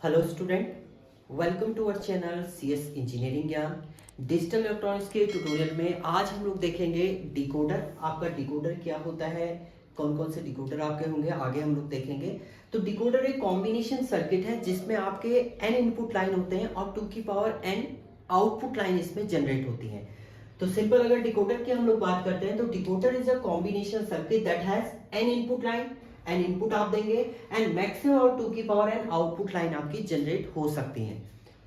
Hello student, welcome to our channel CS engineering Gyan. Digital electronics के tutorial में आज हम लोग देखेंगे डिकोडर। आपका डिकोडर क्या होता है, कौन कौन से डिकोडर आपके होंगे, आगे हम लोग देखेंगे। तो डिकोडर एक कॉम्बिनेशन सर्किट है जिसमें आपके n इनपुट लाइन होते हैं और 2 की पावर n आउटपुट लाइन इसमें जनरेट होती है। तो सिंपल अगर डिकोडर की हम लोग बात करते हैं तो decoder is a combination circuit that has n input line, N input आप देंगे एंड मैक्सिमम और 2 की पावर एन आउटपुट लाइन आपकी जनरेट हो सकती है।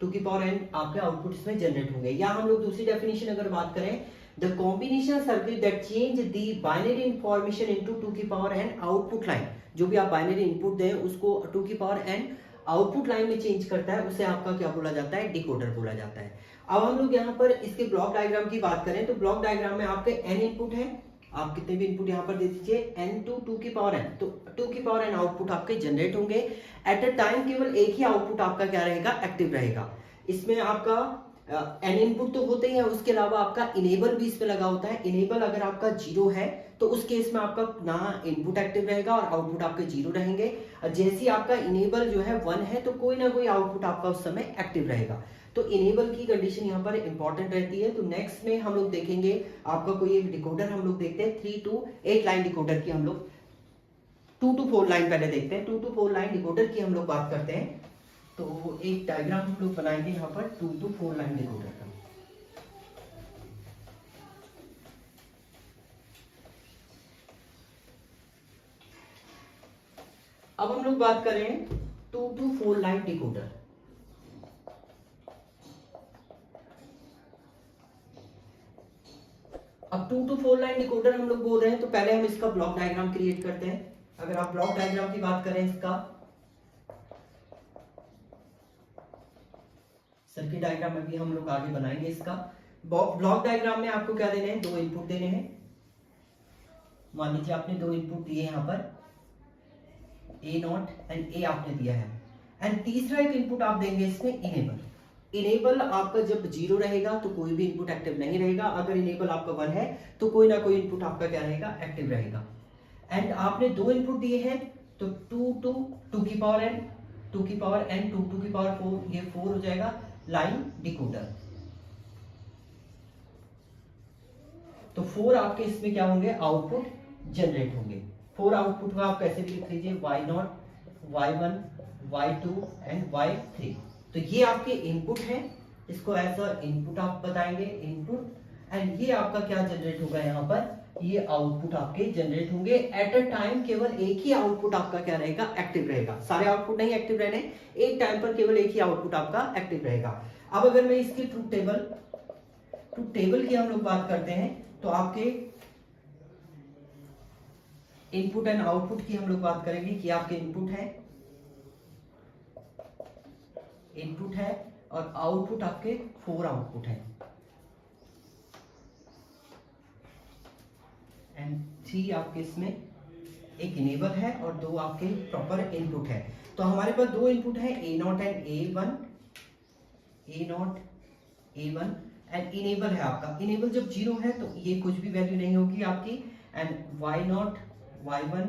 2 की पावर एन आपके आउटपुट इसमें जनरेट होंगे। या हम लोग दूसरी डेफिनेशन अगर बात करें, the combination circuit that change the binary information into 2 की पावर एन आउटपुट लाइन। जो भी आप बाइनरी इनपुट दें उसको 2 की पावर एन आउटपुट लाइन में चेंज करता है, उसे आपका क्या बोला जाता है, डिकोडर बोला जाता है। अब हम लोग यहाँ पर इसके ब्लॉक डायग्राम की बात करें तो ब्लॉक डायग्राम में आपके एन इनपुट है, आप कितने भी इनपुट यहाँ पर दे दीजिए n टू 2 की पावर n, तो 2 की पावर n आउटपुट आपके जनरेट होंगे। एट अ टाइम केवल एक ही आउटपुट आपका क्या रहेगा, एक्टिव रहेगा। इसमें आपका n इनपुट तो होते ही है, उसके अलावा आपका इनेबल भी इसमें लगा होता है। इनेबल अगर आपका 0 है तो उस केस में आपका ना इनपुट एक्टिव रहेगा और आउटपुट आपके 0 रहेंगे। जैसे ही आपका इनेबल जो है 1 है तो कोई ना कोई आउटपुट आपका उस समय एक्टिव रहेगा। तो इनेबल की कंडीशन यहाँ पर इंपॉर्टेंट रहती है। तो नेक्स्ट में हम लोग देखेंगे आपका कोई एक डिकोडर, हम लोग देखते हैं 3 to 8 लाइन डिकोडर की। हम लोग 2 to 4 लाइन पहले देखते हैं। 2 to 4 लाइन डिकोडर की हम लोग बात करते हैं तो एक डायग्राम हम लोग बनाएंगे यहाँ पर 2 to 4 लाइन डिकोडर का। अब हम लोग बात करें 2 to 4 लाइन डिकोडर। अब 2 to 4 लाइन डिकोडर हम लोग बोल रहे हैं तो पहले हम इसका ब्लॉक डायग्राम क्रिएट करते हैं। अगर आप ब्लॉक डायग्राम की बात करें, इसका सर्किट डायग्राम में भी हम लोग आगे बनाएंगे। इसका ब्लॉक डायग्राम में आपको क्या देने हैं, 2 इनपुट देने हैं। मान लीजिए आपने 2 इनपुट दिए यहाँ पर, A0 एंड A आपने दिया है, एंड तीसरा एक इनपुट आप देंगे इसमें इनेबल। इनेबल आपका जब 0 रहेगा तो कोई भी इनपुट एक्टिव नहीं रहेगा, अगर इनेबल आपका 1 है तो कोई ना कोई इनपुट आपका क्या रहेगा, एक्टिव रहेगा। एंड आपने 2 इनपुट दिए हैं तो 2 की पावर n, 2 की पावर n, 2 की पावर 4, ये 4 हो जाएगा लाइन डिकोडर। तो 4 आपके इसमें क्या होंगे, आउटपुट जनरेट होंगे। 4 आउटपुट में आप कैसे भी लिख लीजिए, y0, y1, y2 and y3। तो ये आपके इनपुट है, इसको एज अ इनपुट आप बताएंगे, इनपुट। एंड ये आपका क्या जनरेट होगा यहाँ पर, ये आउटपुट आपके जनरेट होंगे। एट अ टाइम केवल एक ही आउटपुट आपका क्या रहेगा, एक्टिव रहेगा। सारे आउटपुट नहीं एक्टिव रहने, एक टाइम पर केवल एक ही आउटपुट आपका एक्टिव रहेगा। अब अगर मैं इसकी ट्रूथ टेबल की हम लोग बात करते हैं तो आपके इनपुट एंड आउटपुट की हम लोग बात करेंगे कि आपके इनपुट है और आउटपुट आपके 4 आउटपुट है एंड 3 आपके इसमें एक इनेबल है और 2 आपके प्रॉपर इनपुट है। तो हमारे पास 2 इनपुट है, A0 and A1 and enable है आपका। इनेबल जब 0 है तो ये कुछ भी वैल्यू नहीं होगी आपकी। And Y0, Y1,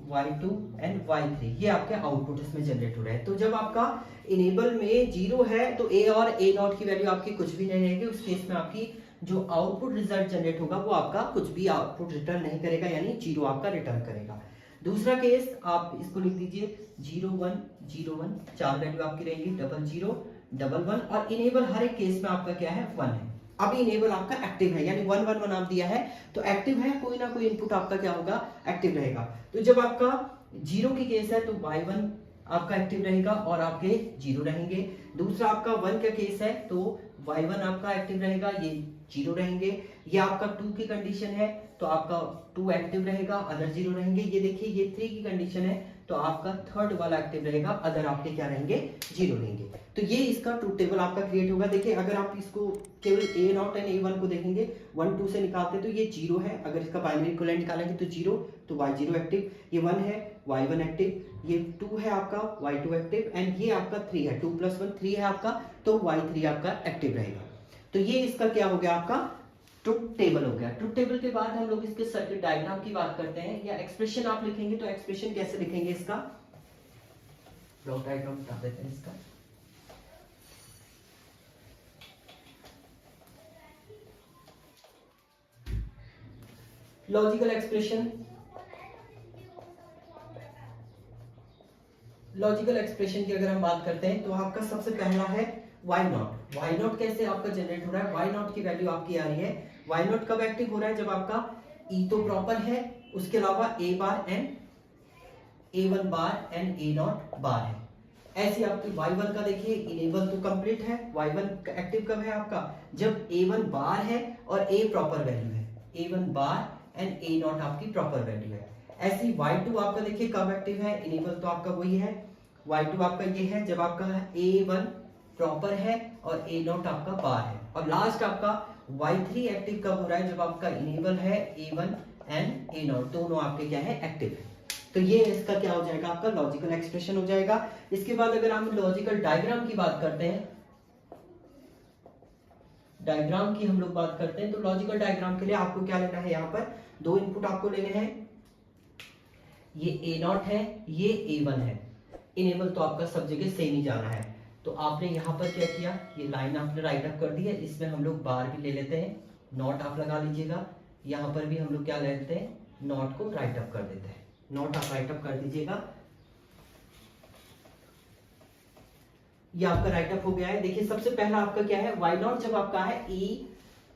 Y2 and Y3 ये आपके आउटपुट इसमें जनरेट हो रहे हैं। तो जब आपका इनेबल में 0 है तो A और A0 की वैल्यू आपकी कुछ भी नहीं रहेगी। उस केस में आपकी जो आउटपुट रिजल्ट जनरेट होगा वो आपका कुछ भी आउटपुट रिटर्न नहीं करेगा, यानी 0 आपका रिटर्न करेगा। दूसरा केस आप इसको लिख दीजिए 0 1 0 1, 4 वैल्यू आपकी रहेंगी, 0 0 1 1 और इनेबल हर एक केस में आपका क्या है, 1 है। अभी इनेबल आपका एक्टिव है, यानी 1 1 1 आप दिया है तो एक्टिव है, कोई ना कोई इनपुट आपका क्या होगा, एक्टिव रहेगा। तो जब आपका 0 की केस है तो y1 आपका एक्टिव रहेगा और आपके 0 रहेंगे। दूसरा आपका 1 का केस है तो y1 आपका एक्टिव रहेगा, ये 0 रहेंगे। ये आपका 2 की कंडीशन है तो आपका 2 एक्टिव रहेगा, अदर 0 रहेंगे। ये देखिए ये 3 की कंडीशन है तो आपका थर्ड वाला एक्टिव रहेगा, अदर आपके क्या रहेंगे, 0 रहेंगे। तो ये इसका ट्रूथ टेबल आपका क्रिएट होगा। देखिए अगर आप इसको केवल A0 एंड A1 को देखेंगे, 1 2 से निकालते तो ये 0 है, अगर इसका बाइनरी इक्विवेलेंट निकालेंगे तो 0, तो y0 एक्टिव, ये 1 है, y1 एक्टिव, ये 2 है आपका, y2 एक्टिव एंड ये आपका 3 है, 2 + 1 3 है आपका, तो y3 आपका एक्टिव रहेगा। तो ये इसका क्या हो गया, आपका ट्रुथ टेबल हो गया। ट्रुथ टेबल के बाद हम लोग इसके सर्किट डायग्राम की बात करते हैं, या एक्सप्रेशन आप लिखेंगे तो एक्सप्रेशन कैसे लिखेंगे इसका, ब्लॉक डायग्राम बता देते हैं इसका। लॉजिकल एक्सप्रेशन, लॉजिकल एक्सप्रेशन की अगर हम बात करते हैं तो आपका सबसे पहला है वाई नॉट। वाई नॉट कैसे आपका जनरेट हो रहा है, वाई नॉट की वैल्यू आपकी आ रही है, वाई नॉट कब एक्टिव हो रहा है, जब आपका ई तो प्रॉपर है, उसके अलावा ए बार and A1 bar and A0 बार है। ऐसी आपकी Y1 का देखिए इनेबल तो कंप्लीट है, Y1 एक्टिव कब है आपका, जब A1 बार है और A प्रॉपर वैल्यू है, A1 बार एंड A0 आपकी प्रॉपर वैल्यू है। ऐसी Y2 आपका देखिए कब एक्टिव है, इनेबल तो आपका वही है, Y2 आपका ये है जब आपका A1 प्रॉपर है और A0 आपका बार है। और लास्ट आपका Y3 एक्टिव कब हो रहा है, जब आपका इनेबल है A1 एंड A0 दोनों आपके क्या है एक्टिव है। तो ये इसका क्या हो जाएगा, आपका लॉजिकल एक्सप्रेशन हो जाएगा। इसके बाद अगर हम लॉजिकल डायग्राम की बात करते हैं, डायग्राम की हम लोग बात करते हैं, तो लॉजिकल डायग्राम के लिए आपको क्या लेना है, यहाँ पर दो इनपुट आपको लेने हैं, ये A0 है, ये A1 है। इनेबल तो आपका सब जगह सेम ही जाना है, तो आपने यहाँ पर क्या किया, ये लाइन आपने राइट अप कर दी है, इसमें हम लोग बार भी ले लेते हैं, नॉट आप लगा लीजिएगा, यहाँ पर भी हम लोग क्या ले लेते हैं, नॉट को राइट अप कर देते हैं, नोट आप राइट अप कर दीजिएगा। ये आपका राइट अप हो गया है। देखिए सबसे पहला आपका क्या है, वाई नॉट जब आपका है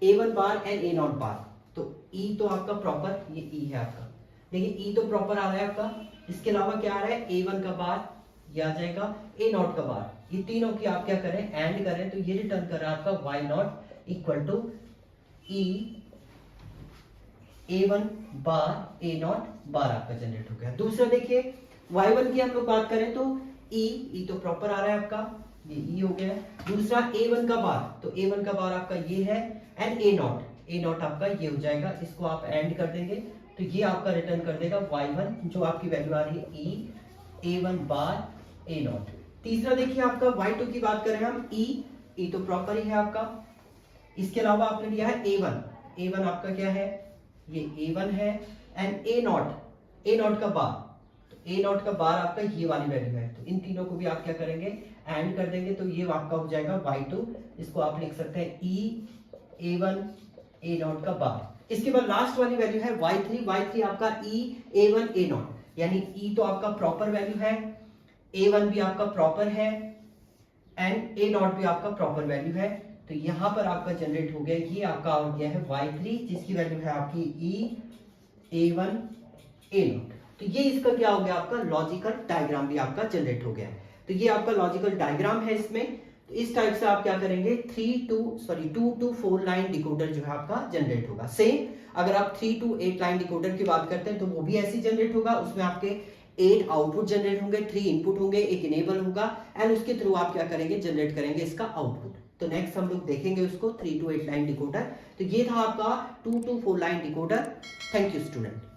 A1 बार एंड A0 बार, तो E तो आपका प्रॉपर, ये E है आपका, देखिए E तो प्रॉपर आ रहा है आपका, इसके अलावा क्या आ रहा है, A1 का बार, ये आ जाएगा A0 का बार, ये तीनों की आप क्या करें, एंड करें, तो ये रिटर्न कर रहा है आपका Y not equal to E A1 bar A0 bar आपका जनरेट हो गया। दूसरा देखिए Y1 की हम लोग बात करें तो E तो प्रॉपर आ रहा है आपका, ये E हो गया। दूसरा A1 का बार, तो A1 का बार आपका ये है एंड A0 आपका ये हो जाएगा, इसको आप एंड कर देंगे तो ये आपका रिटर्न कर देगा Y1 जो आपकी वैल्यू आ रही है E A1 बार A0। तीसरा देखिए आपका Y2 की बात करें हम, E तो प्रॉपर ही है आपका, इसके अलावा आपने लिया है A1 आपका क्या है, ये A1 है एंड A0 का बार, तो A0 का बार आपका ये वाली वैल्यू है, तो इन तीनों को भी आप क्या करेंगे, एंड कर देंगे, तो ये आपका हो जाएगा Y2, इसको आप लिख सकते हैं E A1 A0 का बार। इसके बाद लास्ट वाली वैल्यू है Y3 आपका E A1 A0, यानी E तो आपका प्रॉपर वैल्यू है, A1 भी आपका प्रॉपर है एंड A0 भी आपका प्रॉपर वैल्यू है, तो यहां पर आपका जनरेट हो गया, ये आपका आ गया है Y3 जिसकी वैल्यू है आपकी E A1 A0। तो ये इसका क्या हो गया, आपका लॉजिकल डायग्राम भी आपका जनरेट हो गया है। तो ये आपका लॉजिकल डायग्राम है इसमें, तो इस टाइप से आप क्या करेंगे, 2 to 4 लाइन डिकोडर जो है आपका जनरेट होगा। सेम अगर आप 3 to 8 लाइन डिकोडर की बात करते हैं तो वो भी ऐसे जनरेट होगा, उसमें आपके 8 आउटपुट जनरेट होंगे, 3 इनपुट होंगे, एक इनेबल होगा एंड उसके थ्रू आप क्या करेंगे, जनरेट करेंगे इसका आउटपुट। तो नेक्स्ट हम लोग देखेंगे उसको 3 to 8 लाइन डिकोडर। तो ये था आपका 2 to 4 line decoder. Thank you student.